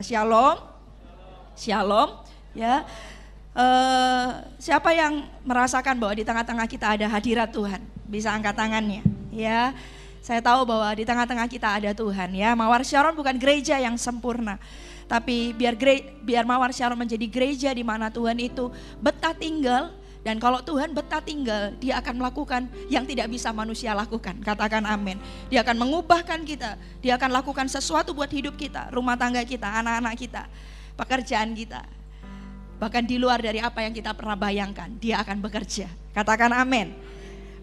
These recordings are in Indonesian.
Shalom, shalom, ya. Siapa yang merasakan bahwa di tengah-tengah kita ada hadirat Tuhan? Bisa angkat tangannya, ya. Saya tahu bahwa di tengah-tengah kita ada Tuhan, ya. Mawar Syaron bukan gereja yang sempurna, tapi biar Mawar Syaron menjadi gereja di mana Tuhan itu betah tinggal. Dan kalau Tuhan betah tinggal, Dia akan melakukan yang tidak bisa manusia lakukan. Katakan amin. Dia akan mengubahkan kita. Dia akan lakukan sesuatu buat hidup kita, rumah tangga kita, anak-anak kita, pekerjaan kita. Bahkan di luar dari apa yang kita pernah bayangkan, Dia akan bekerja. Katakan amin.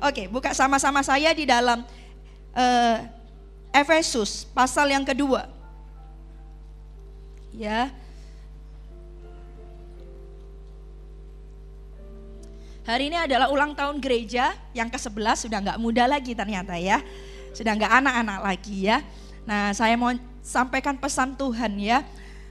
Oke, buka sama-sama saya di dalam Efesus pasal yang kedua. Ya. Hari ini adalah ulang tahun gereja yang ke-11, sudah gak muda lagi ternyata ya. Sudah gak anak-anak lagi ya. Nah, saya mau sampaikan pesan Tuhan ya.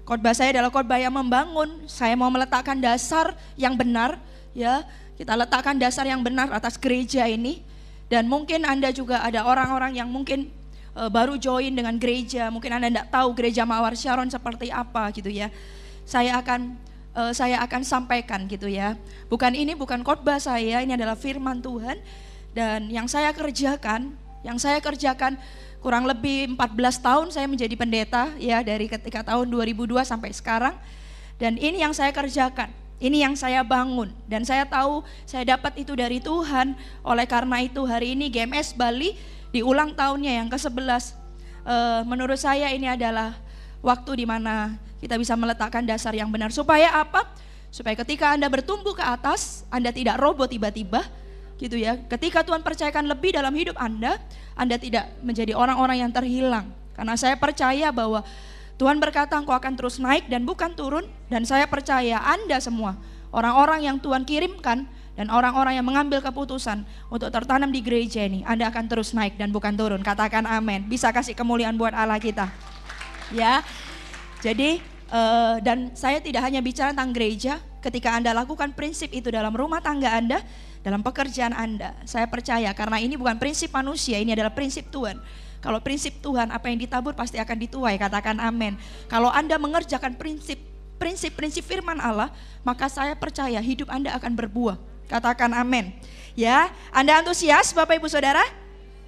Khotbah saya adalah khotbah yang membangun. Saya mau meletakkan dasar yang benar ya. Kita letakkan dasar yang benar atas gereja ini. Dan mungkin Anda juga ada orang-orang yang mungkin baru join dengan gereja. Mungkin Anda tidak tahu gereja Mawar Syaron seperti apa gitu ya. Saya akan sampaikan gitu ya. Bukan khotbah saya, ini adalah firman Tuhan. Dan yang saya kerjakan kurang lebih 14 tahun saya menjadi pendeta ya, dari ketika tahun 2002 sampai sekarang. Dan ini yang saya kerjakan, ini yang saya bangun. Dan saya tahu saya dapat itu dari Tuhan. Oleh karena itu hari ini GMS Bali di ulang tahunnya yang ke-11. Menurut saya ini adalah waktu di mana kita bisa meletakkan dasar yang benar. Supaya apa? Supaya ketika Anda bertumbuh ke atas, Anda tidak roboh tiba-tiba gitu ya. Ketika Tuhan percayakan lebih dalam hidup Anda tidak menjadi orang-orang yang terhilang. Karena saya percaya bahwa Tuhan berkata engkau akan terus naik dan bukan turun. Dan saya percaya Anda semua, orang-orang yang Tuhan kirimkan dan orang-orang yang mengambil keputusan untuk tertanam di gereja ini, Anda akan terus naik dan bukan turun. Katakan amin. Bisa kasih kemuliaan buat Allah kita. Ya. Jadi dan saya tidak hanya bicara tentang gereja. Ketika Anda lakukan prinsip itu dalam rumah tangga Anda, dalam pekerjaan Anda, saya percaya karena ini bukan prinsip manusia, ini adalah prinsip Tuhan. Kalau prinsip Tuhan, apa yang ditabur pasti akan dituai. Katakan amin. Kalau Anda mengerjakan prinsip firman Allah, maka saya percaya hidup Anda akan berbuah. Katakan amin. Ya, Anda antusias Bapak Ibu Saudara?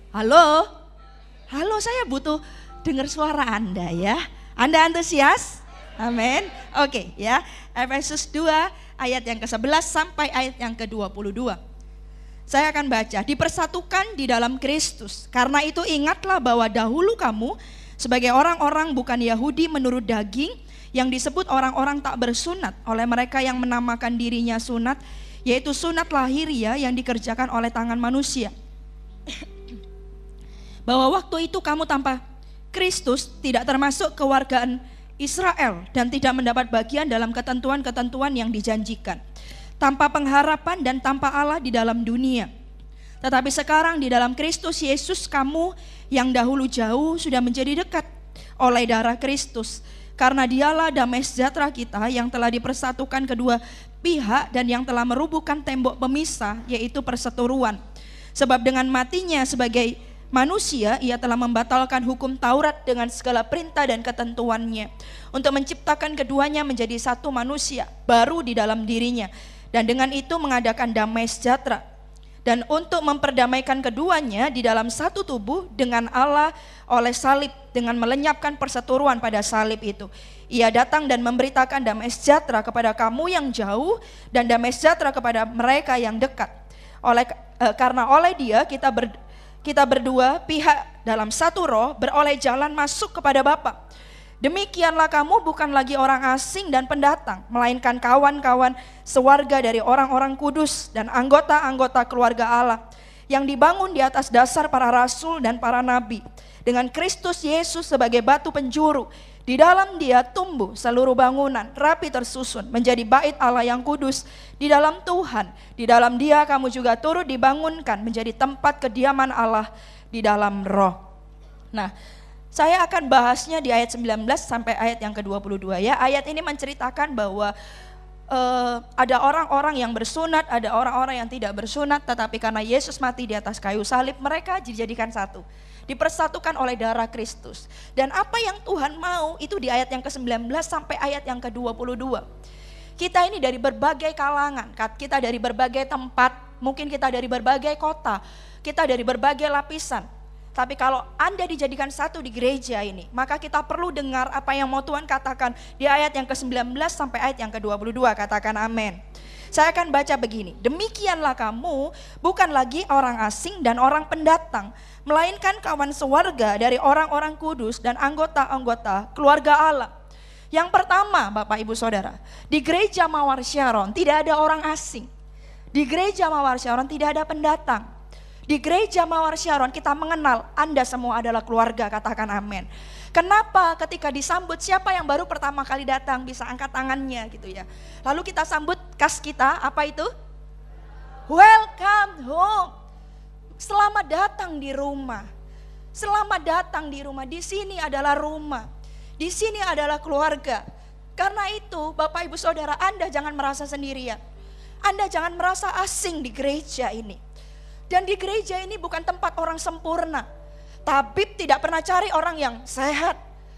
Halo? Halo, saya butuh dengar suara Anda ya. Anda antusias? Amin. Oke ya. Efesus 2 ayat yang ke-11 sampai ayat yang ke-22. Saya akan baca. Dipersatukan di dalam Kristus. Karena itu ingatlah bahwa dahulu kamu sebagai orang-orang bukan Yahudi menurut daging, yang disebut orang-orang tak bersunat oleh mereka yang menamakan dirinya sunat, yaitu sunat lahiriah yang dikerjakan oleh tangan manusia. Bahwa waktu itu kamu tanpa Kristus tidak termasuk kewargaan Israel dan tidak mendapat bagian dalam ketentuan-ketentuan yang dijanjikan, tanpa pengharapan dan tanpa Allah di dalam dunia. Tetapi sekarang di dalam Kristus Yesus kamu yang dahulu jauh sudah menjadi dekat oleh darah Kristus, karena Dialah damai sejahtera kita yang telah dipersatukan kedua pihak dan yang telah merubuhkan tembok pemisah, yaitu perseteruan. Sebab dengan matinya sebagai manusia, ia telah membatalkan hukum Taurat dengan segala perintah dan ketentuannya, untuk menciptakan keduanya menjadi satu manusia baru di dalam dirinya, dan dengan itu mengadakan damai sejahtera, dan untuk memperdamaikan keduanya di dalam satu tubuh dengan Allah oleh salib, dengan melenyapkan perseteruan pada salib itu. Ia datang dan memberitakan damai sejahtera kepada kamu yang jauh dan damai sejahtera kepada mereka yang dekat. Karena oleh Dia kita berdua pihak dalam satu roh beroleh jalan masuk kepada Bapa. Demikianlah kamu bukan lagi orang asing dan pendatang, melainkan kawan-kawan sewarga dari orang-orang kudus dan anggota-anggota keluarga Allah, yang dibangun di atas dasar para rasul dan para nabi, dengan Kristus Yesus sebagai batu penjuru. Di dalam Dia tumbuh seluruh bangunan rapi tersusun menjadi bait Allah yang kudus di dalam Tuhan. Di dalam Dia kamu juga turut dibangunkan menjadi tempat kediaman Allah di dalam roh. Nah, saya akan bahasnya di ayat 19 sampai ayat yang ke-22 ya. Ayat ini menceritakan bahwa ada orang-orang yang bersunat, ada orang-orang yang tidak bersunat, tetapi karena Yesus mati di atas kayu salib, mereka dijadikan satu. dipersatukan oleh darah Kristus. Dan apa yang Tuhan mau itu di ayat yang ke-19 sampai ayat yang ke-22. Kita ini dari berbagai kalangan, kita dari berbagai tempat, mungkin kita dari berbagai kota, kita dari berbagai lapisan. Tapi kalau Anda dijadikan satu di gereja ini, maka kita perlu dengar apa yang mau Tuhan katakan di ayat yang ke-19 sampai ayat yang ke-22. Katakan amin. Saya akan baca begini. Demikianlah kamu bukan lagi orang asing dan orang pendatang, melainkan kawan sewarga dari orang-orang kudus dan anggota-anggota keluarga Allah. Yang pertama, Bapak Ibu Saudara, di gereja Mawar Syaron tidak ada orang asing. Di gereja Mawar Syaron tidak ada pendatang. Di gereja Mawar Syaron kita mengenal Anda semua adalah keluarga, katakan amin. Kenapa ketika disambut siapa yang baru pertama kali datang bisa angkat tangannya gitu ya. Lalu kita sambut kas kita, apa itu? Welcome home. Selamat datang di rumah. Selamat datang di rumah. Di sini adalah rumah. Di sini adalah keluarga. Karena itu Bapak Ibu Saudara, Anda jangan merasa sendirian. Anda jangan merasa asing di gereja ini. Dan di gereja ini bukan tempat orang sempurna. Tabib tidak pernah cari orang yang sehat.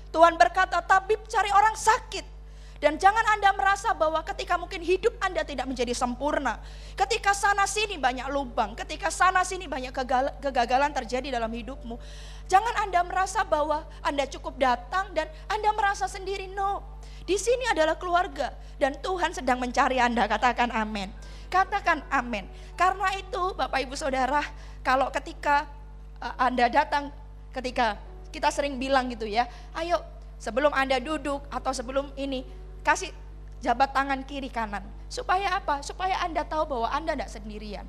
Tuhan berkata tabib cari orang sakit. Dan jangan Anda merasa bahwa ketika mungkin hidup Anda tidak menjadi sempurna. Ketika sana sini banyak lubang. Ketika sana sini banyak kegagalan terjadi dalam hidupmu. Jangan Anda merasa bahwa Anda cukup datang dan Anda merasa sendiri. No, di sini adalah keluarga. Dan Tuhan sedang mencari Anda, katakan amin. Katakan amin. Karena itu Bapak Ibu Saudara, kalau ketika Anda datang, ketika kita sering bilang gitu ya, ayo sebelum Anda duduk atau sebelum ini, kasih jabat tangan kiri kanan. Supaya apa? Supaya Anda tahu bahwa Anda tidak sendirian.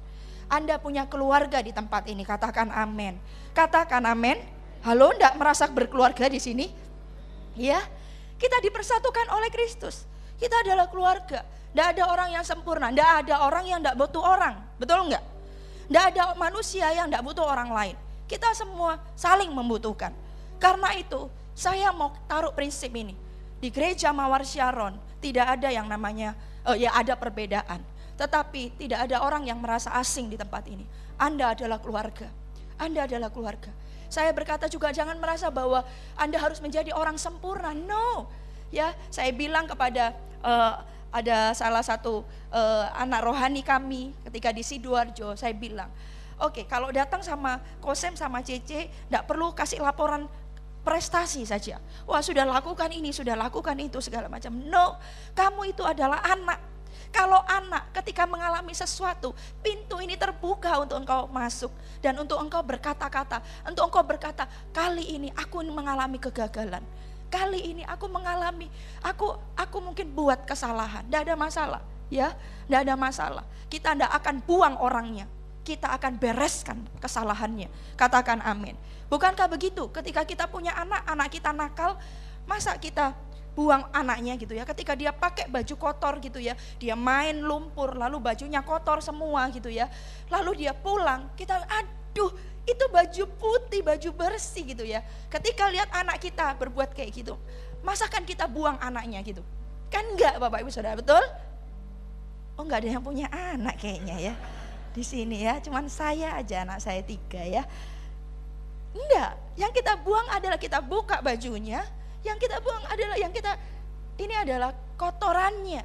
Anda punya keluarga di tempat ini, katakan amin. Katakan amin. Halo, tidak merasa berkeluarga di sini? Ya, kita dipersatukan oleh Kristus. Kita adalah keluarga. Tidak ada orang yang sempurna, tidak ada orang yang tidak butuh orang, betul enggak? Tidak ada manusia yang tidak butuh orang lain. Kita semua saling membutuhkan. Karena itu, saya mau taruh prinsip ini. Di gereja Mawar Syaron tidak ada yang namanya, ya ada perbedaan. Tetapi tidak ada orang yang merasa asing di tempat ini. Anda adalah keluarga. Anda adalah keluarga. Saya berkata juga jangan merasa bahwa Anda harus menjadi orang sempurna. No. Ya, saya bilang kepada ada salah satu anak rohani kami ketika di Sidoarjo, saya bilang, oke, kalau datang sama Kosem sama Cece, tidak perlu kasih laporan prestasi saja. Wah, sudah lakukan ini, sudah lakukan itu, segala macam. No, kamu itu adalah anak. Kalau anak ketika mengalami sesuatu, pintu ini terbuka untuk engkau masuk. Dan untuk engkau berkata-kata, untuk engkau berkata, kali ini aku mengalami kegagalan. Kali ini aku mengalami, aku mungkin buat kesalahan. Tidak ada masalah, ya, tidak ada masalah. Kita tidak akan buang orangnya, kita akan bereskan kesalahannya. Katakan amin. Bukankah begitu? Ketika kita punya anak kita nakal, masa kita buang anaknya gitu ya? Ketika dia pakai baju kotor gitu ya, dia main lumpur, lalu bajunya kotor semua gitu ya. Lalu dia pulang, kita aduh, itu baju putih, baju bersih gitu ya. Ketika lihat anak kita berbuat kayak gitu, masakan kita buang anaknya gitu? Kan enggak Bapak Ibu Saudara, betul? Oh, enggak ada yang punya anak kayaknya ya di sini ya, cuman saya aja, anak saya 3 ya. Enggak, yang kita buang adalah kita buka bajunya, yang kita buang adalah ini adalah kotorannya,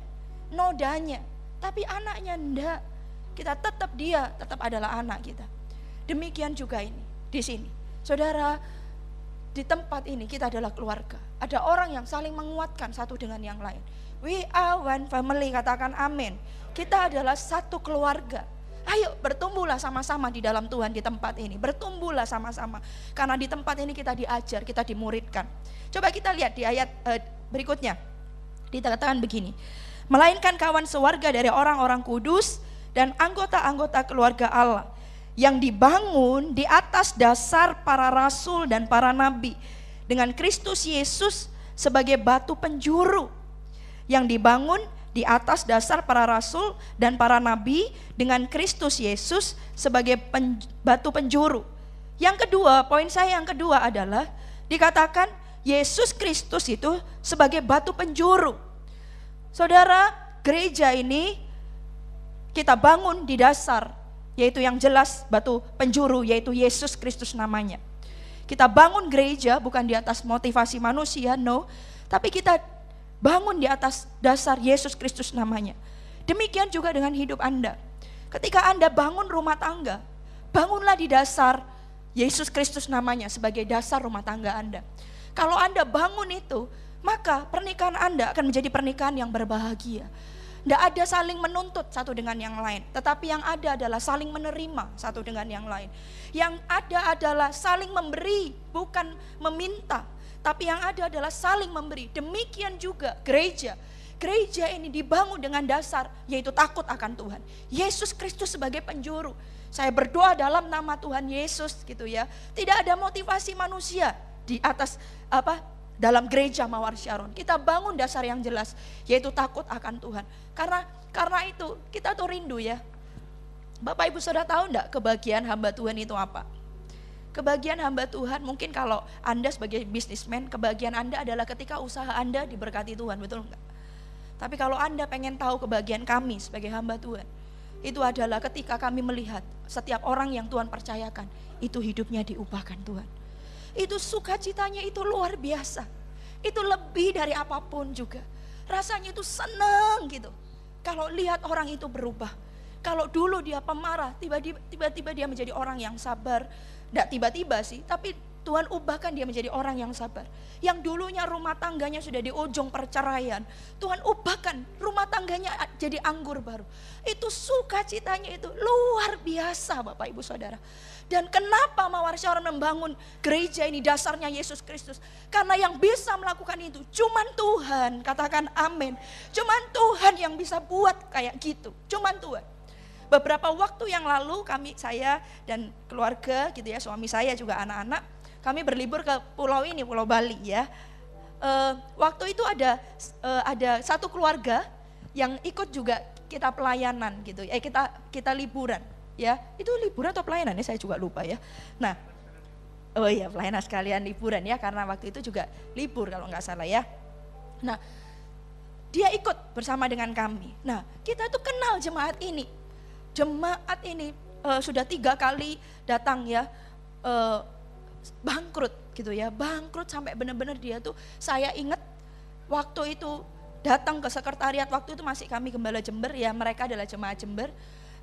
nodanya. Tapi anaknya enggak, kita tetap adalah anak kita. Demikian juga ini, di sini. Saudara, di tempat ini kita adalah keluarga. Ada orang yang saling menguatkan satu dengan yang lain. We are one family, katakan amin. Kita adalah satu keluarga. Ayo bertumbuhlah sama-sama di dalam Tuhan di tempat ini. Bertumbuhlah sama-sama. Karena di tempat ini kita diajar, kita dimuridkan. Coba kita lihat di ayat berikutnya. Dikatakan begini. Melainkan kawan sewarga dari orang-orang kudus dan anggota-anggota keluarga Allah. Yang dibangun di atas dasar para rasul dan para nabi. Dengan Kristus Yesus sebagai batu penjuru. Yang dibangun di atas dasar para rasul dan para nabi dengan Kristus Yesus sebagai batu penjuru. Yang kedua, poin saya yang kedua adalah dikatakan Yesus Kristus itu sebagai batu penjuru. Saudara, gereja ini kita bangun di dasar, yaitu yang jelas batu penjuru, yaitu Yesus Kristus namanya. Kita bangun gereja bukan di atas motivasi manusia, no. Tapi kita bangun di atas dasar Yesus Kristus namanya. Demikian juga dengan hidup Anda. Ketika Anda bangun rumah tangga, bangunlah di dasar Yesus Kristus namanya sebagai dasar rumah tangga Anda. Kalau Anda bangun itu, maka pernikahan Anda akan menjadi pernikahan yang berbahagia. Tidak ada saling menuntut satu dengan yang lain, tetapi yang ada adalah saling menerima satu dengan yang lain. Yang ada adalah saling memberi, bukan meminta, tapi yang ada adalah saling memberi. Demikian juga gereja. Gereja ini dibangun dengan dasar yaitu takut akan Tuhan. Yesus Kristus sebagai penjuru. Saya berdoa dalam nama Tuhan Yesus gitu ya. Tidak ada motivasi manusia di atas dalam gereja Mawar Syaron. Kita bangun dasar yang jelas yaitu takut akan Tuhan. Karena itu kita tuh rindu ya. Bapak Ibu Saudara tahu enggak kebahagiaan hamba Tuhan itu apa? Kebahagiaan hamba Tuhan mungkin kalau Anda sebagai bisnismen, kebahagiaan Anda adalah ketika usaha Anda diberkati Tuhan, betul enggak? Tapi kalau Anda pengen tahu kebahagiaan kami sebagai hamba Tuhan, itu adalah ketika kami melihat setiap orang yang Tuhan percayakan, itu hidupnya diubahkan Tuhan. Itu sukacitanya itu luar biasa. Itu lebih dari apapun juga. Rasanya itu senang gitu. Kalau lihat orang itu berubah. Kalau dulu dia pemarah, tiba-tiba dia menjadi orang yang sabar. Tidak tiba-tiba sih, tapi Tuhan ubahkan dia menjadi orang yang sabar. Yang dulunya rumah tangganya sudah di ujung perceraian, Tuhan ubahkan rumah tangganya jadi anggur baru. Itu sukacitanya itu luar biasa Bapak Ibu Saudara. Dan kenapa Mawar Syaron membangun gereja ini dasarnya Yesus Kristus? Karena yang bisa melakukan itu cuman Tuhan, katakan amin. Cuman Tuhan yang bisa buat kayak gitu, cuman Tuhan. Beberapa waktu yang lalu saya dan keluarga gitu ya, suami saya juga anak-anak, kami berlibur ke pulau ini, Pulau Bali ya. Waktu itu ada satu keluarga yang ikut juga kita pelayanan gitu, kita liburan ya. Itu liburan atau pelayanan ya, saya juga lupa ya. Nah, oh iya pelayanan sekalian liburan ya, karena waktu itu juga libur kalau nggak salah ya. Nah, dia ikut bersama dengan kami. Nah, kita tuh kenal jemaat ini. Jemaat ini sudah 3 kali datang ya, bangkrut gitu ya, bangkrut sampai benar-benar dia tuh, saya ingat waktu itu datang ke sekretariat, waktu itu masih kami Gembala Jember ya, mereka adalah jemaat Jember,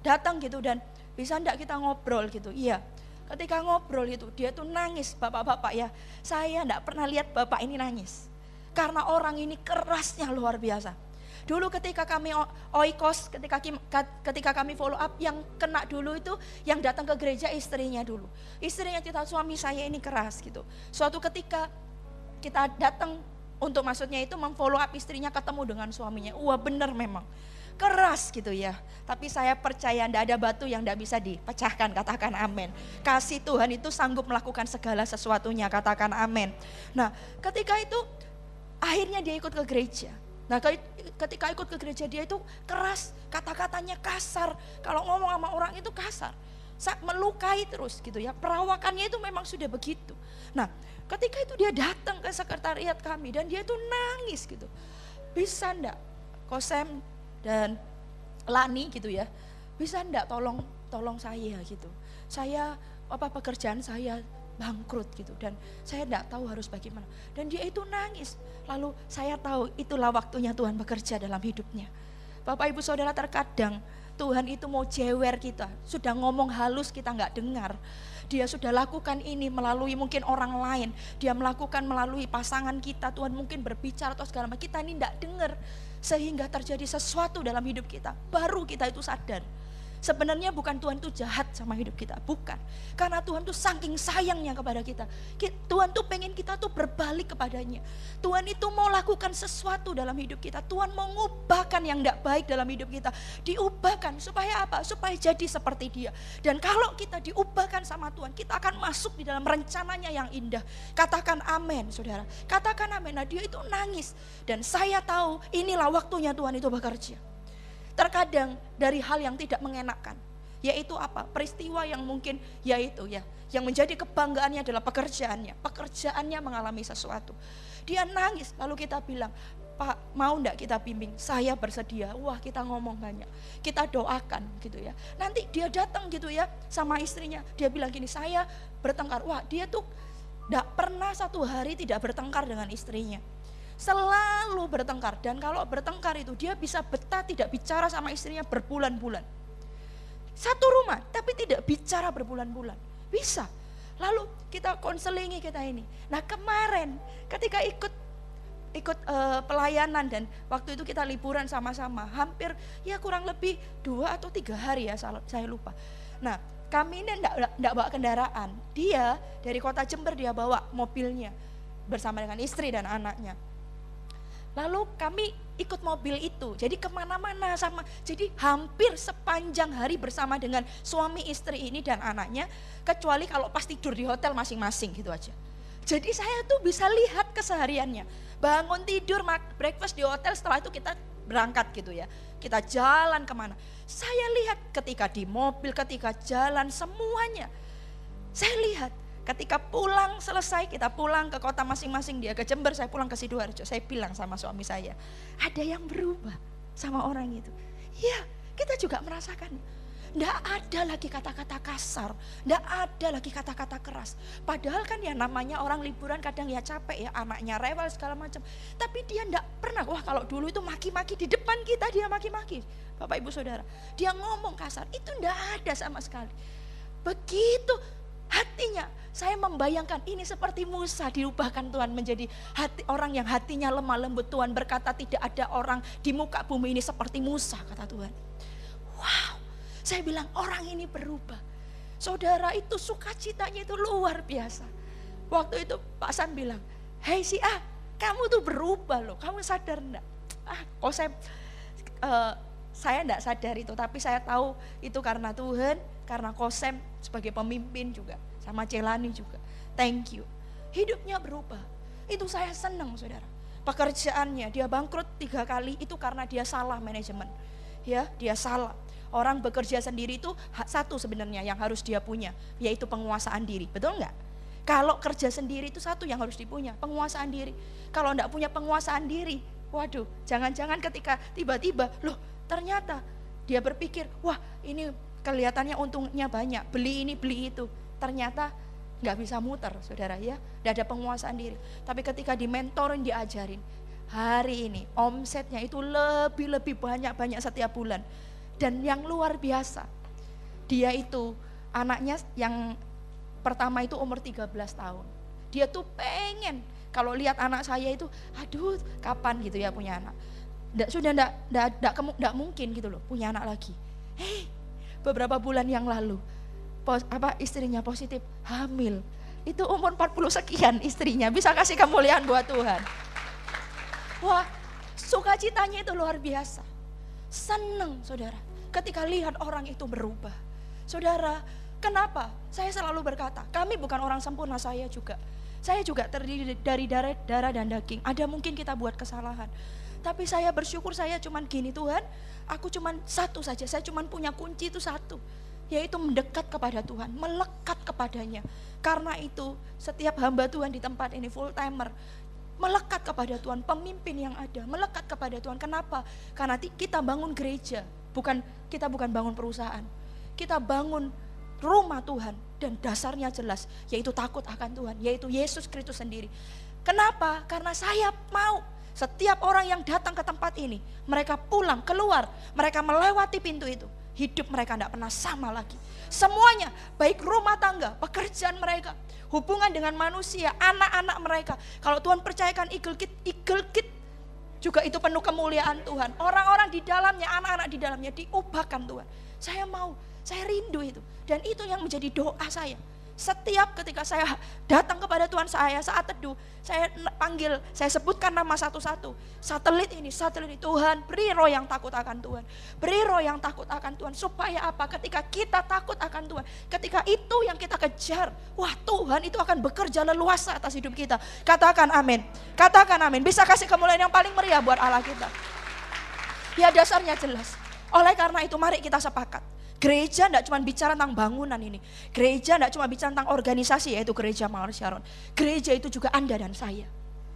datang gitu dan bisa enggak kita ngobrol gitu, iya. Ketika ngobrol itu dia tuh nangis, bapak-bapak ya, saya enggak pernah lihat bapak ini nangis, karena orang ini kerasnya luar biasa. Dulu ketika kami oikos, ketika kami follow up, yang kena dulu itu yang datang ke gereja istrinya dulu. Istrinya kita, suami saya ini keras gitu. Suatu ketika kita datang untuk maksudnya itu memfollow up istrinya, ketemu dengan suaminya. Wah benar memang keras gitu ya. Tapi saya percaya tidak ada batu yang tidak bisa dipecahkan, katakan amin. Kasih Tuhan itu sanggup melakukan segala sesuatunya, katakan amin. Nah ketika itu akhirnya dia ikut ke gereja. Nah ketika ikut ke gereja dia itu keras, kata-katanya kasar, kalau ngomong sama orang itu kasar, melukai terus gitu ya, perawakannya itu memang sudah begitu. Nah ketika itu dia datang ke sekretariat kami dan dia itu nangis gitu, bisa enggak Kosem dan Lani gitu ya, bisa enggak tolong saya gitu, saya pekerjaan saya bangkrut gitu dan saya tidak tahu harus bagaimana, dan dia itu nangis. Lalu saya tahu itulah waktunya Tuhan bekerja dalam hidupnya. Bapak Ibu Saudara, terkadang Tuhan itu mau jewer kita, sudah ngomong halus kita nggak dengar. Dia sudah lakukan ini melalui mungkin orang lain, dia melakukan melalui pasangan kita, Tuhan mungkin berbicara atau segala macam, kita ini nggak dengar, sehingga terjadi sesuatu dalam hidup kita, baru kita itu sadar. Sebenarnya bukan Tuhan itu jahat sama hidup kita, bukan. Karena Tuhan itu saking sayangnya kepada kita. Tuhan tuh pengen kita tuh berbalik kepadanya. Tuhan itu mau lakukan sesuatu dalam hidup kita. Tuhan mau ngubahkan yang tidak baik dalam hidup kita. Diubahkan supaya apa? Supaya jadi seperti dia. Dan kalau kita diubahkan sama Tuhan, kita akan masuk di dalam rencananya yang indah. Katakan amin saudara. Katakan amin. Nah dia itu nangis. Dan saya tahu inilah waktunya Tuhan itu bekerja. Terkadang dari hal yang tidak mengenakan, yaitu apa? Peristiwa yang mungkin yaitu ya, yang menjadi kebanggaannya adalah pekerjaannya mengalami sesuatu. Dia nangis, lalu kita bilang, Pak mau enggak kita bimbing? Saya bersedia. Wah kita ngomong banyak, kita doakan gitu ya. Nanti dia datang gitu ya sama istrinya, dia bilang gini, saya bertengkar. Wah dia tuh Tidak pernah satu hari tidak bertengkar dengan istrinya. Selalu bertengkar, dan kalau bertengkar itu dia bisa betah tidak bicara sama istrinya berbulan-bulan. Satu rumah tapi tidak bicara berbulan-bulan, bisa. Lalu kita konselingi kita ini. Nah kemarin ketika ikut pelayanan, dan waktu itu kita liburan sama-sama, hampir ya kurang lebih 2 atau 3 hari ya, saya lupa. Nah kami ini enggak bawa kendaraan, dia dari kota Jember dia bawa mobilnya bersama dengan istri dan anaknya. Lalu kami ikut mobil itu, jadi kemana-mana sama, jadi hampir sepanjang hari bersama dengan suami istri ini dan anaknya, kecuali kalau pas tidur di hotel masing-masing gitu aja. Jadi saya tuh bisa lihat kesehariannya, bangun tidur, breakfast di hotel, setelah itu kita berangkat gitu ya, kita jalan kemana. Saya lihat ketika di mobil, ketika jalan, semuanya. Saya lihat ketika pulang selesai, kita pulang ke kota masing-masing, dia ke Jember, saya pulang ke Sidoarjo. Saya bilang sama suami saya, ada yang berubah sama orang itu. Ya, kita juga merasakan. Nggak ada lagi kata-kata kasar, nggak ada lagi kata-kata keras. Padahal kan ya namanya orang liburan kadang ya capek ya, anaknya rewel segala macam. Tapi dia nggak pernah, wah kalau dulu itu maki-maki di depan kita, dia maki-maki. Bapak Ibu Saudara, dia ngomong kasar, itu nggak ada sama sekali. Begitu hatinya, saya membayangkan ini seperti Musa diubahkan Tuhan menjadi hati orang yang hatinya lemah lembut. Tuhan berkata tidak ada orang di muka bumi ini seperti Musa, kata Tuhan. Wow, saya bilang orang ini berubah. Saudara, itu sukacitanya itu luar biasa. Waktu itu Pak San bilang, hei si A, kamu tuh berubah loh, kamu sadar enggak? Saya enggak sadar itu, tapi saya tahu itu karena Tuhan, karena Kosem sebagai pemimpin juga, sama Celani juga. Thank you. Hidupnya berubah. Itu saya senang saudara. Pekerjaannya dia bangkrut 3 kali itu karena dia salah manajemen. Ya, dia salah. Orang bekerja sendiri itu satu sebenarnya yang harus dia punya, yaitu penguasaan diri. Betul enggak? Kalau kerja sendiri itu satu yang harus dipunya, penguasaan diri. Kalau enggak punya penguasaan diri, waduh, jangan-jangan ketika tiba-tiba, loh ternyata dia berpikir, wah ini kelihatannya untungnya banyak, beli ini beli itu, ternyata nggak bisa muter saudara ya, nggak ada penguasaan diri. Tapi ketika dimentorin, diajarin, hari ini omsetnya itu lebih banyak setiap bulan. Dan yang luar biasa, dia itu anaknya yang pertama itu umur 13 tahun, dia tuh pengen kalau lihat anak saya itu, aduh kapan gitu ya punya anak. Nggak mungkin gitu loh punya anak lagi. Beberapa bulan yang lalu istrinya positif hamil, itu umur 40 sekian istrinya, bisa kasih kemuliaan buat Tuhan. Wah, sukacitanya itu luar biasa. Seneng saudara ketika lihat orang itu berubah. Saudara, kenapa? Saya selalu berkata, kami bukan orang sempurna, saya juga terdiri dari darah dan daging. Ada mungkin kita buat kesalahan, tapi saya bersyukur saya cuman gini, Tuhan, aku cuman satu saja, saya cuman punya kunci itu satu, yaitu mendekat kepada Tuhan, melekat kepadanya. Karena itu setiap hamba Tuhan di tempat ini full timer melekat kepada Tuhan, pemimpin yang ada melekat kepada Tuhan. Kenapa? Karena kita bangun gereja, kita bukan bangun perusahaan, kita bangun rumah Tuhan, dan dasarnya jelas, yaitu takut akan Tuhan, yaitu Yesus Kristus sendiri. Kenapa? Karena saya mau setiap orang yang datang ke tempat ini, mereka pulang, keluar, mereka melewati pintu itu, hidup mereka tidak pernah sama lagi. Semuanya, baik rumah tangga, pekerjaan mereka, hubungan dengan manusia, anak-anak mereka. Kalau Tuhan percayakan Eagle Kid juga itu penuh kemuliaan Tuhan. Orang-orang di dalamnya, anak-anak di dalamnya diubahkan Tuhan. Saya mau, saya rindu itu. Dan itu yang menjadi doa saya. Setiap ketika saya datang kepada Tuhan, saya saat teduh, saya panggil, saya sebutkan nama satu-satu. Satelit ini, Tuhan beri roh yang takut akan Tuhan. Beri roh yang takut akan Tuhan. Supaya apa? Ketika kita takut akan Tuhan, ketika itu yang kita kejar, wah Tuhan itu akan bekerja leluasa atas hidup kita. Katakan amin. Katakan amin. Bisa kasih kemuliaan yang paling meriah buat Allah kita. Ya dasarnya jelas. Oleh karena itu mari kita sepakat. Gereja tidak cuma bicara tentang bangunan ini. Gereja tidak cuma bicara tentang organisasi, yaitu gereja Mawar Sharon. Gereja itu juga Anda dan saya.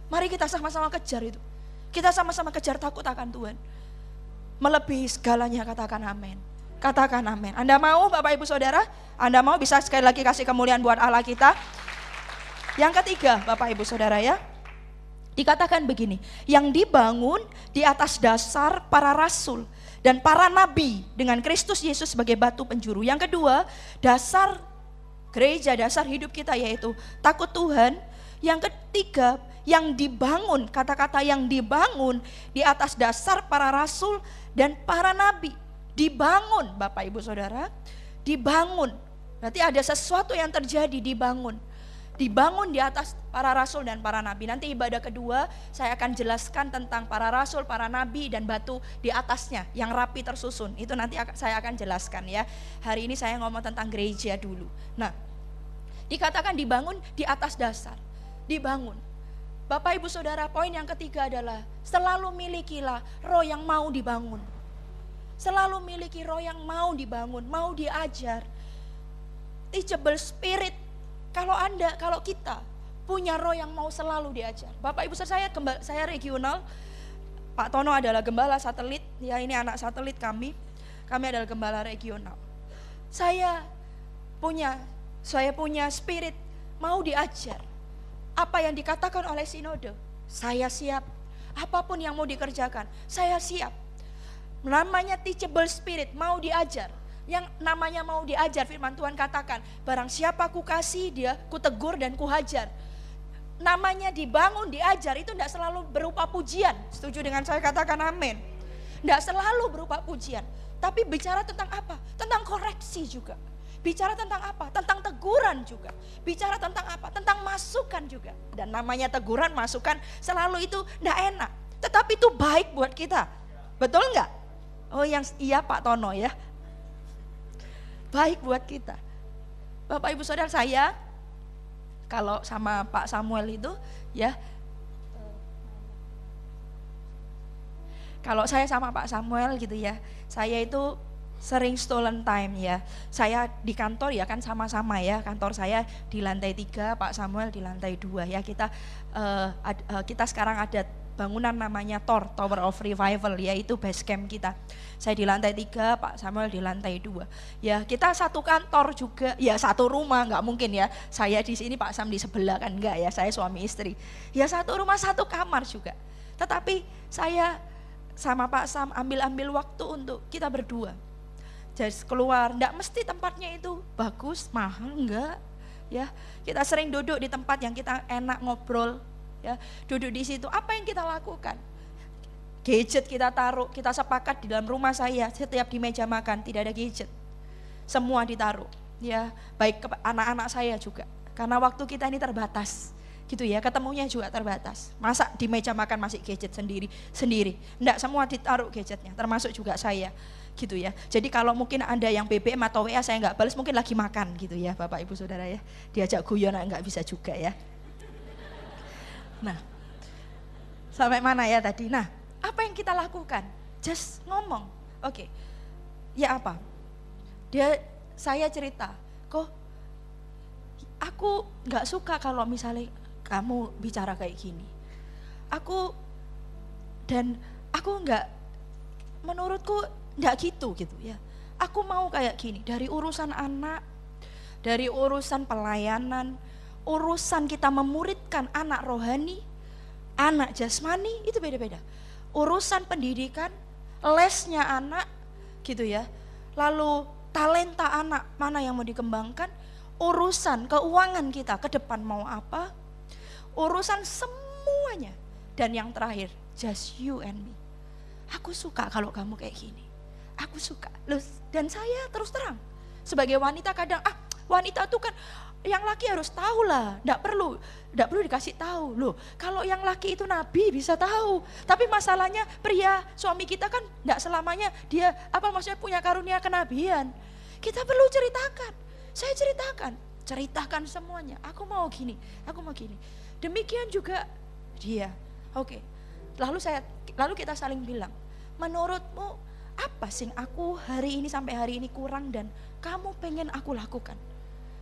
Mari kita sama-sama kejar itu. Kita sama-sama kejar takut akan Tuhan. Melebihi segalanya, katakan amin. Katakan amin. Anda mau Bapak Ibu Saudara? Anda mau bisa sekali lagi kasih kemuliaan buat Allah kita? Yang ketiga, Bapak Ibu Saudara ya, dikatakan begini, yang dibangun di atas dasar para rasul dan para nabi dengan Kristus Yesus sebagai batu penjuru. Yang kedua, dasar gereja, dasar hidup kita yaitu takut Tuhan. Yang ketiga, yang dibangun, kata-kata yang dibangun di atas dasar para rasul dan para nabi. Dibangun, Bapak Ibu Saudara, dibangun. Berarti ada sesuatu yang terjadi, dibangun. Dibangun di atas para rasul dan para nabi. Nanti ibadah kedua saya akan jelaskan tentang para rasul, para nabi dan batu di atasnya yang rapi tersusun. Itu nanti saya akan jelaskan ya. Hari ini saya ngomong tentang gereja dulu. Nah, dikatakan dibangun di atas dasar. Dibangun. Bapak Ibu Saudara, poin yang ketiga adalah selalu milikilah roh yang mau dibangun. Selalu miliki roh yang mau dibangun, mau diajar. Teachable spirit. Kalau kita punya roh yang mau selalu diajar. Bapak Ibu saya regional, Pak Tono adalah gembala satelit, ya ini anak satelit kami adalah gembala regional. Saya punya spirit mau diajar. Apa yang dikatakan oleh sinode, saya siap. Apapun yang mau dikerjakan, saya siap. Namanya teachable spirit, mau diajar. Yang namanya mau diajar, firman Tuhan katakan, barang siapa ku kasih dia, ku tegur dan ku hajar. Namanya dibangun, diajar, itu tidak selalu berupa pujian. Setuju dengan saya, katakan amin. Tidak selalu berupa pujian. Tapi bicara tentang apa? Tentang koreksi juga. Bicara tentang apa? Tentang teguran juga. Bicara tentang apa? Tentang masukan juga. Dan namanya teguran, masukan, selalu itu tidak enak. Tetapi itu baik buat kita. Betul enggak? Oh yang iya Pak Tono ya. Baik buat kita. Bapak Ibu Saudara, saya kalau sama Pak Samuel itu ya, kalau saya sama Pak Samuel gitu ya, saya itu sering stolen time ya. Saya di kantor ya kan sama-sama ya, kantor saya di lantai 3, Pak Samuel di lantai 2 ya. Kita sekarang ada bangunan namanya Tower of Revival, yaitu base camp kita. Saya di lantai 3, Pak Samuel di lantai 2. Ya, kita satu kantor juga, ya satu rumah, nggak mungkin ya. Saya di sini, Pak Sam di sebelah kan enggak ya, saya suami istri. Ya satu rumah, satu kamar juga. Tetapi saya sama Pak Sam ambil waktu untuk kita berdua. Jadi keluar, enggak mesti tempatnya itu bagus, mahal, enggak. Ya, kita sering duduk di tempat yang kita enak ngobrol. Ya, duduk di situ, apa yang kita lakukan? Gadget kita taruh, kita sepakat di dalam rumah saya setiap di meja makan tidak ada gadget, semua ditaruh. Ya, baik anak-anak saya juga, karena waktu kita ini terbatas, gitu ya, ketemunya juga terbatas. Masa di meja makan masih gadget sendiri, enggak, semua ditaruh gadgetnya, termasuk juga saya, gitu ya. Jadi kalau mungkin ada yang BBM atau WA saya nggak balas, mungkin lagi makan, gitu ya, Bapak Ibu Saudara ya. Diajak guyon nggak bisa juga ya. Nah, sampai mana ya tadi? Nah, apa yang kita lakukan? Just ngomong. Oke. Ya apa? Saya cerita, kok aku gak suka kalau misalnya kamu bicara kayak gini. Aku menurutku gak gitu ya. Aku mau kayak gini, dari urusan anak, dari urusan pelayanan, urusan kita memuridkan anak rohani, anak jasmani, itu beda-beda. Urusan pendidikan, lesnya anak, gitu ya. Lalu talenta anak mana yang mau dikembangkan, urusan keuangan kita ke depan mau apa, urusan semuanya. Dan yang terakhir, just you and me. Aku suka kalau kamu kayak gini. Aku suka. Loh, dan saya terus terang, sebagai wanita kadang, wanita itu kan yang laki harus tahu lah, enggak perlu dikasih tahu. Loh, kalau yang laki itu nabi bisa tahu. Tapi masalahnya pria, suami kita kan enggak selamanya dia punya karunia kenabian. Kita perlu ceritakan. Saya ceritakan semuanya. Aku mau gini. Demikian juga dia. Oke. Lalu kita saling bilang, menurutmu apa sih aku hari ini sampai hari ini kurang dan kamu pengen aku lakukan?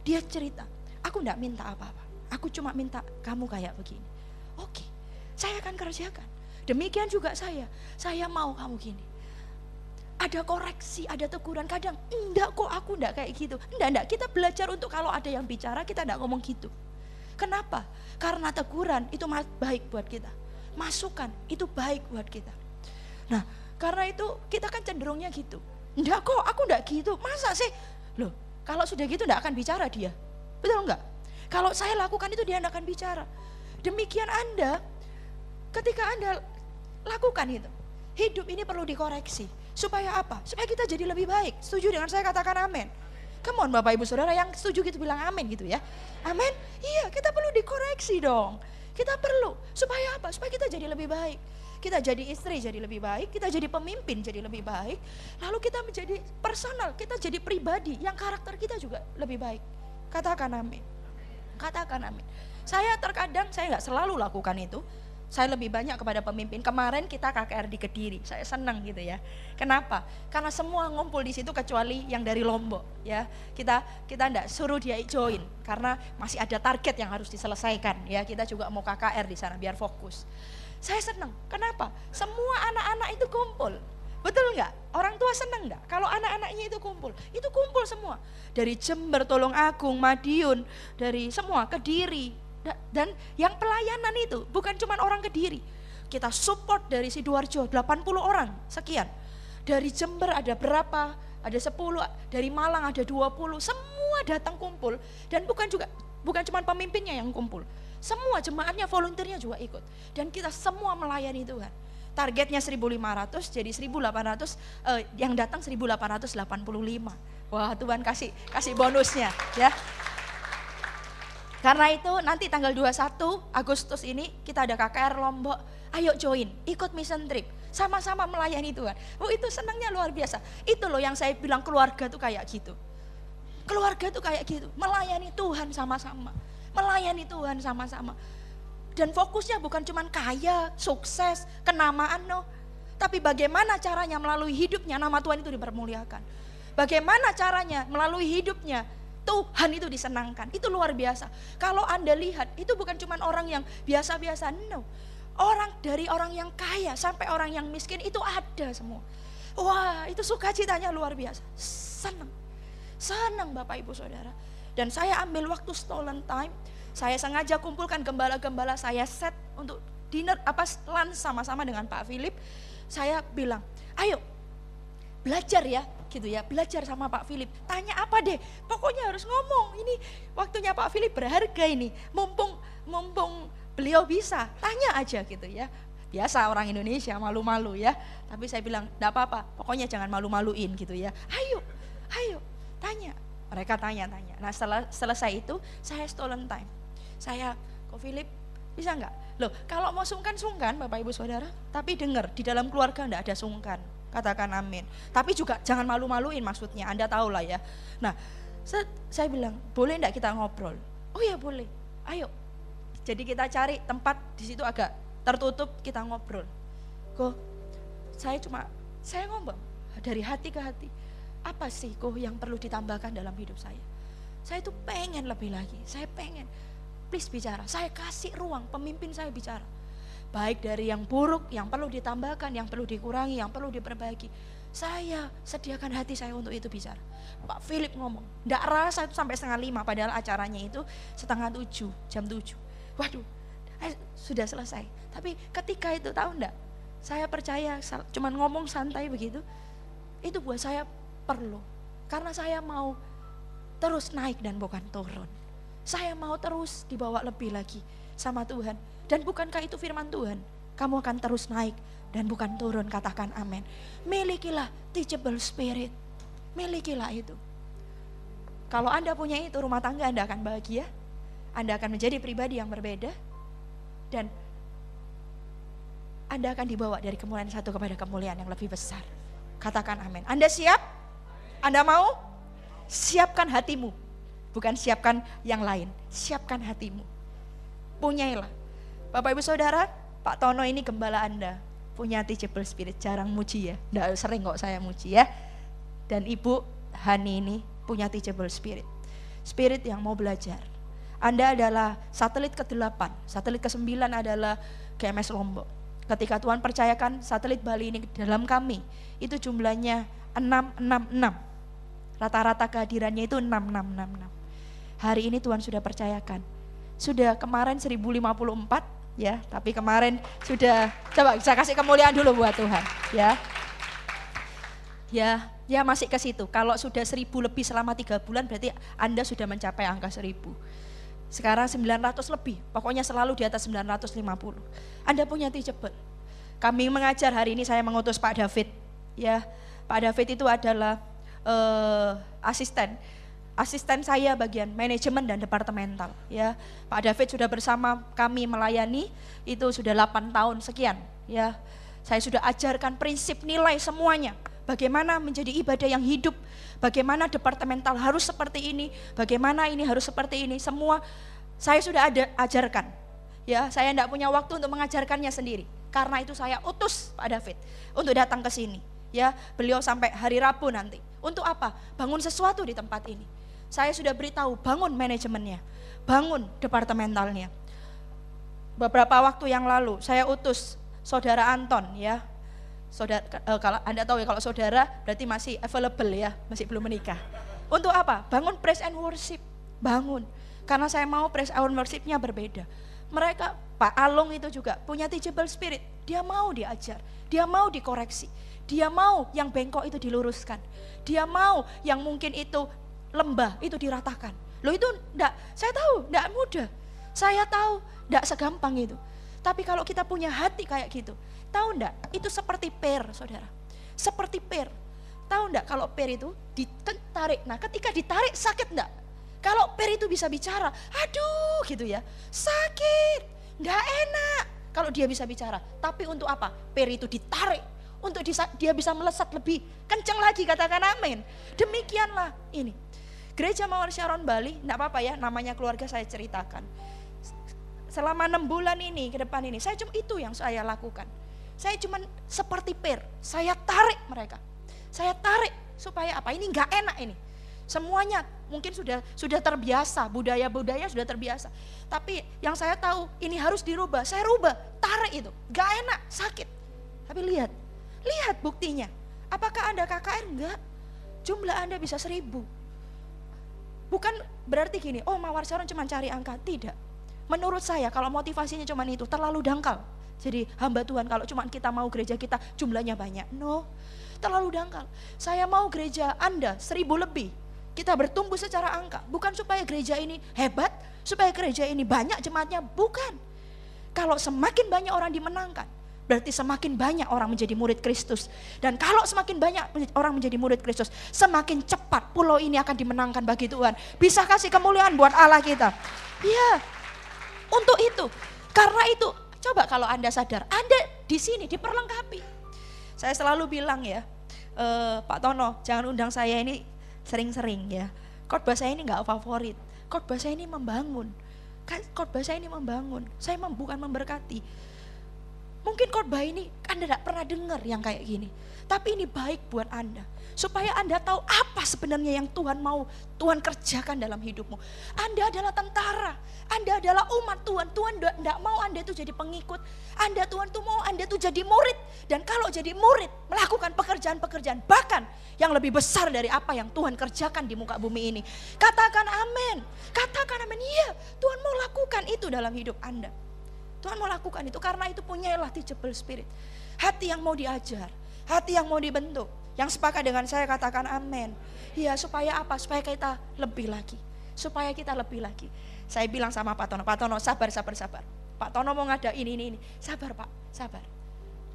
Dia cerita, aku enggak minta apa-apa, aku cuma minta kamu kayak begini. Oke, saya akan kerjakan. Demikian juga saya mau kamu gini. Ada koreksi, ada teguran, kadang enggak kok aku enggak kayak gitu. Enggak, kita belajar untuk kalau ada yang bicara kita enggak ngomong gitu. Kenapa? Karena teguran itu baik buat kita. Masukan itu baik buat kita. Nah, karena itu kita kan cenderungnya gitu. Enggak kok, aku enggak gitu. Masa sih? Loh, kalau sudah gitu enggak akan bicara dia. Betul enggak? Kalau saya lakukan itu dia enggak akan bicara. Demikian Anda, ketika Anda lakukan itu, hidup ini perlu dikoreksi. Supaya apa? Supaya kita jadi lebih baik. Setuju dengan saya, katakan amin. Come on Bapak Ibu Saudara, yang setuju gitu bilang amin gitu ya. Amin. Iya, kita perlu dikoreksi dong. Kita perlu. Supaya apa? Supaya kita jadi lebih baik. Kita jadi istri jadi lebih baik, kita jadi pemimpin jadi lebih baik. Lalu kita menjadi personal, kita jadi pribadi yang karakter kita juga lebih baik. Katakan amin. Katakan amin. Saya terkadang, saya gak selalu lakukan itu. Saya lebih banyak kepada pemimpin. Kemarin kita KKR di Kediri, saya senang gitu ya. Kenapa? Karena semua ngumpul di situ kecuali yang dari Lombok ya. Kita enggak suruh dia join karena masih ada target yang harus diselesaikan ya. Kita juga mau KKR di sana biar fokus. Saya senang. Kenapa? Semua anak-anak itu kumpul. Betul enggak? Orang tua senang enggak? Kalau anak-anaknya itu kumpul semua. Dari Jember, Tulung Agung, Madiun, dari semua Kediri. Dan yang pelayanan itu bukan cuma orang Kediri. Kita support dari Sidoarjo 80 orang sekian. Dari Jember ada berapa? Ada 10, dari Malang ada 20. Semua datang kumpul dan bukan cuma pemimpinnya yang kumpul. Semua jemaatnya, volunteernya juga ikut. Dan kita semua melayani Tuhan. Targetnya 1.500 jadi 1.800, yang datang 1.885. Wah, Tuhan kasih bonusnya ya. Karena itu nanti tanggal 21 Agustus ini kita ada KKR Lombok. Ayo join, ikut mission trip. Sama-sama melayani Tuhan. Oh, itu senangnya luar biasa. Itu loh yang saya bilang keluarga tuh kayak gitu. Keluarga tuh kayak gitu, melayani Tuhan sama-sama. Melayani Tuhan sama-sama. Dan fokusnya bukan cuma kaya, sukses, kenamaan no. Tapi bagaimana caranya melalui hidupnya nama Tuhan itu dipermuliakan. Bagaimana caranya melalui hidupnya Tuhan itu disenangkan. Itu luar biasa. Kalau Anda lihat itu bukan cuma orang yang biasa-biasa, no. Dari orang yang kaya sampai orang yang miskin itu ada semua. Wah, itu sukacitanya luar biasa. Senang Bapak Ibu Saudara. Dan saya ambil waktu stolen time. Saya sengaja kumpulkan gembala-gembala, saya set untuk dinner lunch sama-sama dengan Pak Philip. Saya bilang, ayo belajar ya, gitu ya, belajar sama Pak Philip. Tanya apa deh, pokoknya harus ngomong. Ini waktunya Pak Philip berharga ini. Mumpung beliau bisa, tanya aja gitu ya. Biasa orang Indonesia malu-malu ya. Tapi saya bilang, enggak apa-apa, pokoknya jangan malu-maluin gitu ya. Ayo, tanya. Mereka tanya-tanya. Nah setelah selesai itu, saya stolen time. Saya, Ko Philip, bisa enggak? Loh, kalau mau sungkan Bapak Ibu Saudara. Tapi dengar, di dalam keluarga enggak ada sungkan. Katakan amin. Tapi juga jangan malu-maluin maksudnya, Anda tahu lah ya. Nah, saya bilang, boleh enggak kita ngobrol? Oh ya boleh, ayo. Jadi kita cari tempat di situ agak tertutup, kita ngobrol. Kok, saya ngomong dari hati ke hati. Apa sih kok yang perlu ditambahkan dalam hidup saya? Saya tuh pengen lebih lagi, saya pengen. Please bicara, saya kasih ruang pemimpin saya bicara. Baik dari yang buruk, yang perlu ditambahkan, yang perlu dikurangi, yang perlu diperbaiki. Saya sediakan hati saya untuk itu bicara. Pak Philip ngomong, enggak rasa itu sampai 5:30 padahal acaranya itu 6:30, jam 7. Waduh, sudah selesai. Tapi ketika itu tahu enggak, saya percaya cuman ngomong santai begitu, itu buat saya perlu. Karena saya mau terus naik dan bukan turun. Saya mau terus dibawa lebih lagi sama Tuhan. Dan bukankah itu firman Tuhan? Kamu akan terus naik dan bukan turun, katakan amin. Milikilah teachable spirit. Milikilah itu. Kalau Anda punya itu, rumah tangga Anda akan bahagia. Anda akan menjadi pribadi yang berbeda. Dan Anda akan dibawa dari kemuliaan satu kepada kemuliaan yang lebih besar. Katakan amin. Anda siap? Anda mau? Siapkan hatimu. Bukan siapkan yang lain, siapkan hatimu. Punyailah. Bapak Ibu Saudara, Pak Tono ini gembala Anda, punya teachable spirit, jarang muji ya. Nggak sering kok saya muji ya. Dan Ibu Hani ini punya teachable spirit. Spirit yang mau belajar. Anda adalah satelit ke-8, satelit ke-9 adalah GMS Lombok. Ketika Tuhan percayakan satelit Bali ini dalam kami, itu jumlahnya 666. Rata-rata kehadirannya itu 6666. Hari ini Tuhan sudah percayakan Sudah kemarin 1054 ya, tapi kemarin sudah, coba saya kasih kemuliaan dulu buat Tuhan ya. Ya masih ke situ. Kalau sudah 1000 lebih selama 3 bulan berarti Anda sudah mencapai angka 1000. Sekarang 900 lebih, pokoknya selalu di atas 950. Anda punya teachable. Kami mengajar hari ini, saya mengutus Pak David ya. Pak David itu adalah asisten saya bagian manajemen dan departemental ya. Pak David sudah bersama kami melayani itu sudah 8 tahun sekian ya. Saya sudah ajarkan prinsip nilai semuanya. Bagaimana menjadi ibadah yang hidup, bagaimana departemental harus seperti ini, bagaimana ini harus seperti ini, semua saya sudah ajarkan. Ya, saya tidak punya waktu untuk mengajarkannya sendiri. Karena itu saya utus Pak David untuk datang ke sini. Ya, beliau sampai hari Rabu nanti. Untuk apa? Bangun sesuatu di tempat ini. Saya sudah beritahu, bangun manajemennya, bangun departementalnya. Beberapa waktu yang lalu saya utus saudara Anton ya. Saudara, kalau Anda tahu ya, kalau saudara berarti masih available ya, masih belum menikah. Untuk apa? Bangun praise and worship, bangun. Karena saya mau praise and worship-nya berbeda. Mereka, Pak Alung itu juga punya teachable spirit. Dia mau diajar, dia mau dikoreksi, dia mau yang bengkok itu diluruskan, dia mau yang mungkin itu lembah itu diratakan. Loh itu enggak, saya tahu enggak mudah, saya tahu enggak segampang itu. Tapi kalau kita punya hati kayak gitu, tahu enggak, itu seperti per, saudara. Seperti per. Tahu enggak kalau per itu ditarik, nah ketika ditarik sakit enggak? Kalau per itu bisa bicara, aduh gitu ya, sakit, enggak enak kalau dia bisa bicara. Tapi untuk apa? Per itu ditarik, untuk dia bisa melesat lebih kencang lagi, katakan amin. Demikianlah ini. Gereja Mawar Sharon Bali, enggak apa-apa ya, namanya keluarga saya ceritakan. Selama 6 bulan ini, ke depan ini, saya cuma itu yang saya lakukan. Saya cuma seperti per, saya tarik mereka. Saya tarik supaya apa? Ini enggak enak ini. Semuanya mungkin sudah terbiasa, budaya-budaya sudah terbiasa. Tapi yang saya tahu ini harus dirubah, saya rubah, tarik itu. Enggak enak, sakit. Tapi lihat buktinya. Apakah Anda KKR? Enggak. Jumlah Anda bisa 1000. Bukan berarti gini, oh Mawar Sharon cuma cari angka, tidak. Menurut saya kalau motivasinya cuma itu terlalu dangkal. Jadi hamba Tuhan kalau cuma kita mau gereja kita jumlahnya banyak, no, terlalu dangkal. Saya mau gereja Anda 1000 lebih. Kita bertumbuh secara angka, bukan supaya gereja ini hebat, supaya gereja ini banyak jemaatnya, bukan. Kalau semakin banyak orang dimenangkan, berarti semakin banyak orang menjadi murid Kristus. Dan kalau semakin banyak orang menjadi murid Kristus, semakin cepat pulau ini akan dimenangkan bagi Tuhan. Bisa kasih kemuliaan buat Allah kita. Ya, untuk itu, karena itu, coba kalau Anda sadar, Anda di sini diperlengkapi. Saya selalu bilang ya, Pak Tono, jangan undang saya ini sering-sering ya. Khotbah saya ini enggak favorit. Khotbah saya ini membangun. Khotbah saya ini membangun. Saya bukan memberkati. Mungkin khotbah ini Anda tidak pernah dengar yang kayak gini. Tapi ini baik buat Anda. Supaya Anda tahu apa sebenarnya yang Tuhan mau Tuhan kerjakan dalam hidupmu. Anda adalah tentara. Anda adalah umat Tuhan. Tuhan tidak mau Anda itu jadi pengikut. Tuhan tuh mau Anda itu jadi murid. Dan kalau jadi murid melakukan pekerjaan-pekerjaan bahkan yang lebih besar dari apa yang Tuhan kerjakan di muka bumi ini. Katakan amin. Katakan amin. Iya, Tuhan mau lakukan itu dalam hidup Anda. Tuhan mau lakukan itu karena itu punyalah teachable spirit. Hati yang mau diajar, hati yang mau dibentuk. Yang sepakat dengan saya katakan amin. Ya supaya apa? Supaya kita lebih lagi. Supaya kita lebih lagi. Saya bilang sama Pak Tono, sabar. Pak Tono mau ngada ini. Sabar Pak, sabar.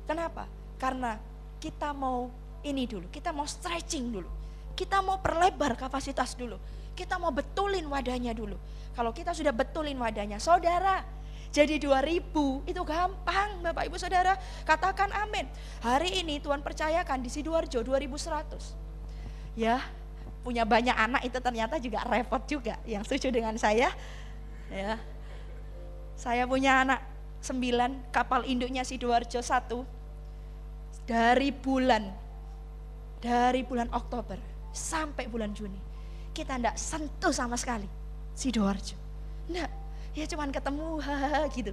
Kenapa? Karena kita mau ini dulu, kita mau stretching dulu. Kita mau perlebar kapasitas dulu. Kita mau betulin wadahnya dulu. Kalau kita sudah betulin wadahnya, saudara, jadi 2000 itu gampang Bapak Ibu Saudara, katakan amin. Hari ini Tuhan percayakan di Sidoarjo 2100. Ya, punya banyak anak itu ternyata juga repot juga. Yang setuju dengan saya? Ya. Saya punya anak 9, kapal induknya Sidoarjo 1. Dari bulan Oktober sampai bulan Juni kita enggak sentuh sama sekali Sidoarjo. Enggak. Ya cuman ketemu gitu.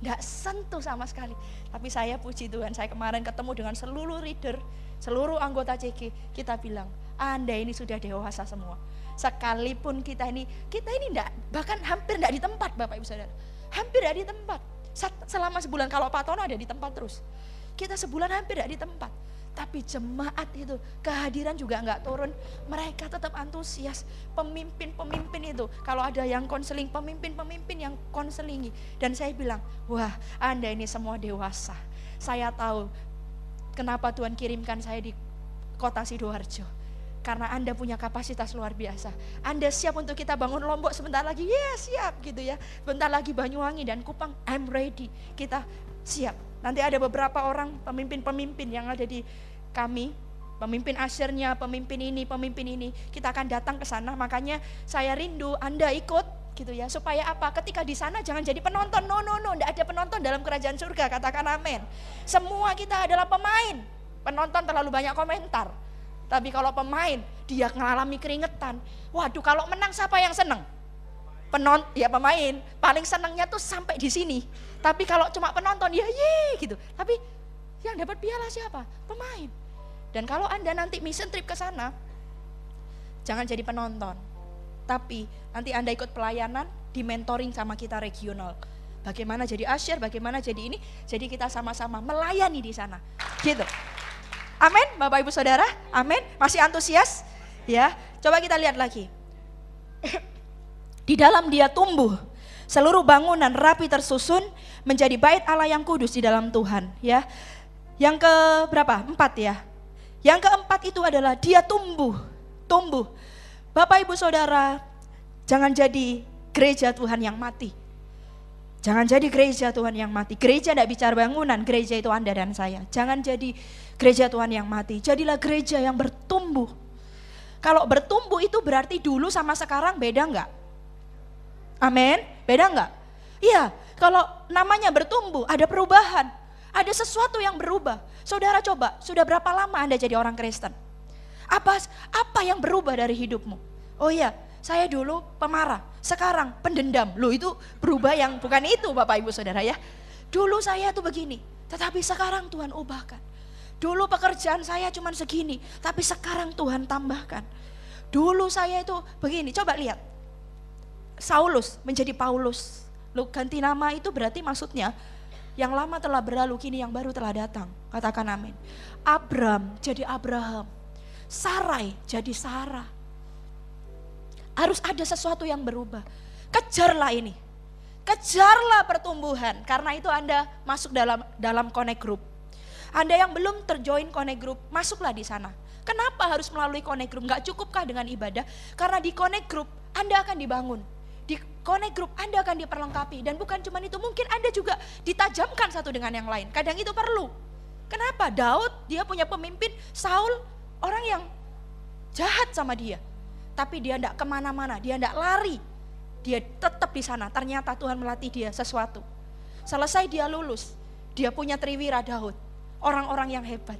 Nggak sentuh sama sekali. Tapi saya puji Tuhan, saya kemarin ketemu dengan seluruh leader, seluruh anggota CG, kita bilang, Anda ini sudah dewasa semua. Sekalipun kita ini enggak, bahkan hampir enggak di tempat Bapak Ibu Saudara. Hampir enggak di tempat. Selama sebulan, kalau Pak Tono ada di tempat terus. Kita sebulan hampir enggak di tempat. Tapi jemaat itu, kehadiran juga enggak turun. Mereka tetap antusias. Pemimpin-pemimpin itu, kalau ada yang konseling, pemimpin-pemimpin yang konselingi. Dan saya bilang, wah Anda ini semua dewasa. Saya tahu kenapa Tuhan kirimkan saya di kota Sidoarjo. Karena Anda punya kapasitas luar biasa. Anda siap untuk kita bangun Lombok sebentar lagi, siap gitu ya. Bentar lagi Banyuwangi dan Kupang, I'm ready. Kita siap. Nanti ada beberapa orang pemimpin-pemimpin yang ada di kami, pemimpin asyirnya, pemimpin ini. Kita akan datang ke sana. Makanya saya rindu Anda ikut gitu ya. Supaya apa? Ketika di sana jangan jadi penonton. No, enggak ada penonton dalam kerajaan surga. Katakan amin. Semua kita adalah pemain. Penonton terlalu banyak komentar. Tapi kalau pemain, dia mengalami keringetan. Waduh, kalau menang siapa yang seneng? Ya pemain. Paling senangnya tuh sampai di sini. Tapi kalau cuma penonton, ya gitu. Tapi yang dapat piala siapa? Pemain. Dan kalau Anda nanti mission trip ke sana, jangan jadi penonton. Tapi nanti Anda ikut pelayanan, di mentoring sama kita regional. Bagaimana jadi asyir, bagaimana jadi ini. Jadi kita sama-sama melayani di sana. Gitu. Amin, Bapak Ibu Saudara, amin. Masih antusias? Ya, coba kita lihat lagi. Di dalam dia tumbuh, seluruh bangunan rapi tersusun menjadi bait Allah yang kudus di dalam Tuhan. Ya, yang ke berapa? 4 ya. Yang keempat itu adalah dia tumbuh. Bapak Ibu Saudara, jangan jadi gereja Tuhan yang mati. Jangan jadi gereja Tuhan yang mati. Gereja tidak bicara bangunan, gereja itu Anda dan saya. Jangan jadi gereja Tuhan yang mati. Jadilah gereja yang bertumbuh. Kalau bertumbuh itu berarti dulu sama sekarang beda enggak? Amin, beda enggak? Iya, kalau namanya bertumbuh ada perubahan. Ada sesuatu yang berubah. Saudara coba, sudah berapa lama Anda jadi orang Kristen? Apa yang berubah dari hidupmu? Oh iya, saya dulu pemarah, sekarang pendendam. Loh itu berubah yang bukan itu Bapak Ibu Saudara ya. Dulu saya tuh begini, tetapi sekarang Tuhan ubahkan. Dulu pekerjaan saya cuma segini, tapi sekarang Tuhan tambahkan. Dulu saya itu begini, coba lihat. Saulus menjadi Paulus. Lu ganti nama itu berarti maksudnya yang lama telah berlalu, kini yang baru telah datang. Katakan amin. Abram jadi Abraham. Sarai jadi Sarah. Harus ada sesuatu yang berubah. Kejarlah ini. Kejarlah pertumbuhan. Karena itu Anda masuk dalam connect group. Anda yang belum terjoin connect group, masuklah di sana. Kenapa harus melalui connect group? Gak cukupkah dengan ibadah? Karena di connect group Anda akan dibangun. Di connect group Anda akan diperlengkapi. Dan bukan cuma itu, mungkin Anda juga ditajamkan satu dengan yang lain. Kadang itu perlu. Kenapa? Daud dia punya pemimpin, Saul orang yang jahat sama dia. Tapi dia tidak kemana-mana, dia tidak lari. Dia tetap di sana, ternyata Tuhan melatih dia sesuatu. Selesai dia lulus, dia punya triwira Daud. Orang-orang yang hebat.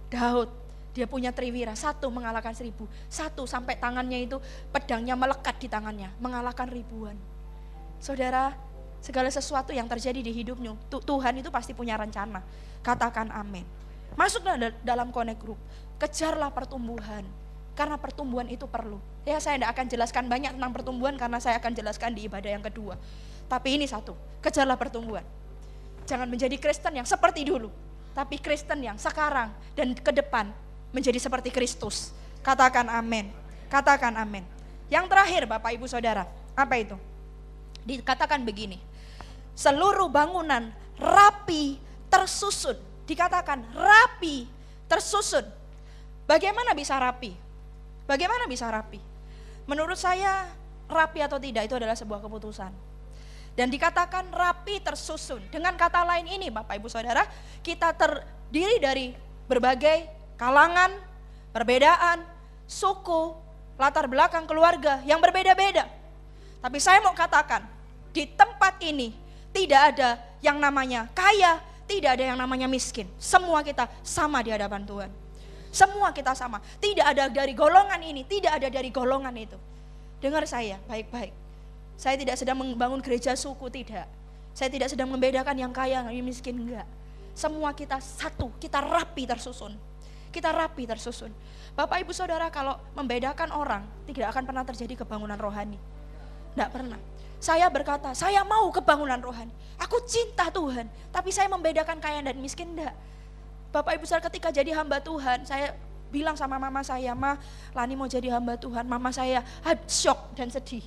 Daud, dia punya triwira, 1 mengalahkan 1000. 1 sampai tangannya itu, pedangnya melekat di tangannya, mengalahkan ribuan. Saudara, segala sesuatu yang terjadi di hidupnya, Tuhan itu pasti punya rencana. Katakan amin. Masuklah dalam connect group, kejarlah pertumbuhan. Karena pertumbuhan itu perlu. Ya saya tidak akan jelaskan banyak tentang pertumbuhan karena saya akan jelaskan di ibadah yang kedua. Tapi ini satu, kejarlah pertumbuhan. Jangan menjadi Kristen yang seperti dulu. Tapi Kristen yang sekarang dan ke depan menjadi seperti Kristus. Katakan amin. Katakan amin. Yang terakhir Bapak Ibu Saudara, apa itu? Dikatakan begini. Seluruh bangunan rapi tersusun. Dikatakan rapi tersusun. Bagaimana bisa rapi? Bagaimana bisa rapi? Menurut saya rapi atau tidak itu adalah sebuah keputusan. Dan dikatakan rapi tersusun. Dengan kata lain ini Bapak Ibu Saudara, kita terdiri dari berbagai kalangan, perbedaan, suku, latar belakang keluarga yang berbeda-beda. Tapi saya mau katakan, di tempat ini tidak ada yang namanya kaya, tidak ada yang namanya miskin. Semua kita sama di hadapan Tuhan. Semua kita sama, tidak ada dari golongan ini, tidak ada dari golongan itu. Dengar saya baik-baik. Saya tidak sedang membangun gereja suku, tidak. Saya tidak sedang membedakan yang kaya, yang miskin, enggak. Semua kita satu, kita rapi tersusun. Kita rapi tersusun. Bapak Ibu Saudara, kalau membedakan orang, tidak akan pernah terjadi kebangunan rohani. Tidak pernah. Saya berkata, saya mau kebangunan rohani. Aku cinta Tuhan, tapi saya membedakan kaya dan miskin, enggak. Bapak Ibu Saudara, ketika jadi hamba Tuhan, saya bilang sama mama saya, Ma, Lani mau jadi hamba Tuhan. Mama saya shock dan sedih.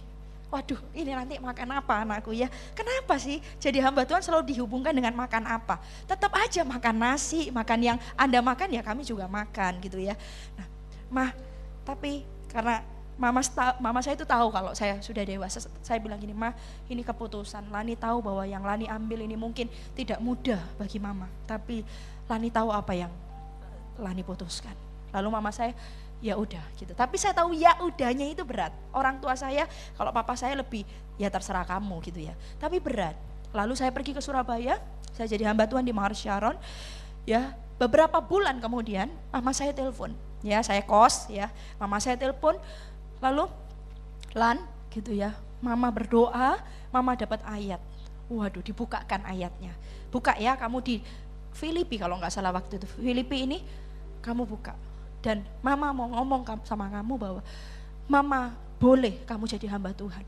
Waduh, ini nanti makan apa anakku ya? Kenapa sih jadi hamba Tuhan selalu dihubungkan dengan makan apa? Tetap aja makan nasi, makan yang Anda makan ya kami juga makan gitu ya. Nah, Ma, tapi karena mama saya itu tahu kalau saya sudah dewasa, saya bilang gini, Ma, ini keputusan. Lani tahu bahwa yang Lani ambil ini mungkin tidak mudah bagi mama, tapi Lani tahu apa yang Lani putuskan. Lalu mama saya, ya udah gitu. Tapi saya tahu ya udahnya itu berat. Orang tua saya, kalau papa saya lebih ya terserah kamu gitu ya. Tapi berat. Lalu saya pergi ke Surabaya, saya jadi hamba Tuhan di Mahar Sharon. Ya, beberapa bulan kemudian mama saya telepon. Ya, saya kos ya. Mama saya telepon, lalu Lan gitu ya. Mama berdoa, mama dapat ayat. Waduh, dibukakan ayatnya. Buka ya, kamu di Filipi kalau nggak salah waktu itu. Filipi ini kamu buka. Dan mama mau ngomong sama kamu bahwa mama boleh kamu jadi hamba Tuhan.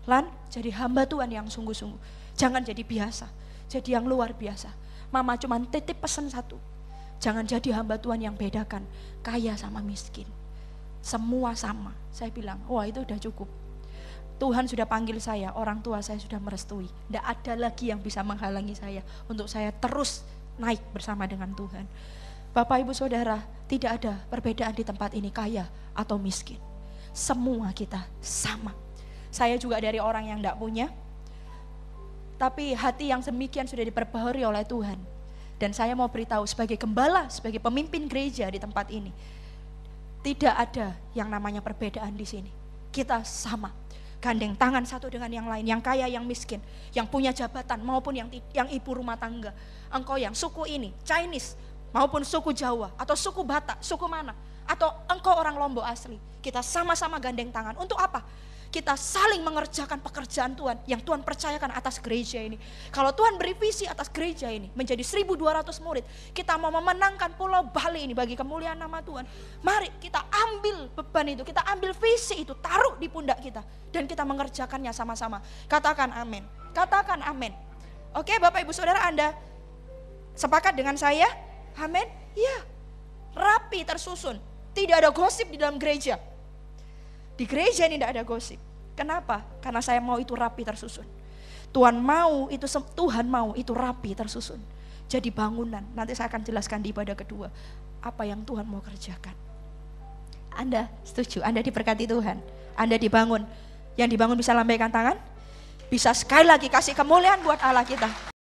Lan, jadi hamba Tuhan yang sungguh-sungguh. Jangan jadi biasa, jadi yang luar biasa. Mama cuma titip pesan satu. Jangan jadi hamba Tuhan yang bedakan kaya sama miskin. Semua sama. Saya bilang, wah itu udah cukup. Tuhan sudah panggil saya, orang tua saya sudah merestui. Tidak ada lagi yang bisa menghalangi saya untuk saya terus naik bersama dengan Tuhan. Bapak Ibu Saudara, tidak ada perbedaan di tempat ini kaya atau miskin. Semua kita sama. Saya juga dari orang yang tidak punya, tapi hati yang demikian sudah diperbaharui oleh Tuhan. Dan saya mau beritahu sebagai gembala, sebagai pemimpin gereja di tempat ini, tidak ada yang namanya perbedaan di sini. Kita sama, gandeng tangan satu dengan yang lain, yang kaya, yang miskin, yang punya jabatan maupun yang ibu rumah tangga. Engkau yang suku ini, Chinese, maupun suku Jawa, atau suku Batak, suku mana, atau engkau orang Lombok asli, kita sama-sama gandeng tangan. Untuk apa? Kita saling mengerjakan pekerjaan Tuhan yang Tuhan percayakan atas gereja ini. Kalau Tuhan beri visi atas gereja ini menjadi 1.200 murid, kita mau memenangkan Pulau Bali ini bagi kemuliaan nama Tuhan. Mari kita ambil beban itu, kita ambil visi itu, taruh di pundak kita, dan kita mengerjakannya sama-sama. Katakan amin. Katakan amin. Oke, Bapak Ibu Saudara, Anda sepakat dengan saya? Amin? Iya, rapi tersusun. Tidak ada gosip di dalam gereja. Di gereja ini tidak ada gosip. Kenapa? Karena saya mau itu rapi tersusun. Tuhan mau itu rapi tersusun. Jadi bangunan. Nanti saya akan jelaskan di ibadah kedua apa yang Tuhan mau kerjakan. Anda setuju? Anda diberkati Tuhan. Anda dibangun. Yang dibangun bisa lambaikan tangan. Bisa sekali lagi kasih kemuliaan buat Allah kita.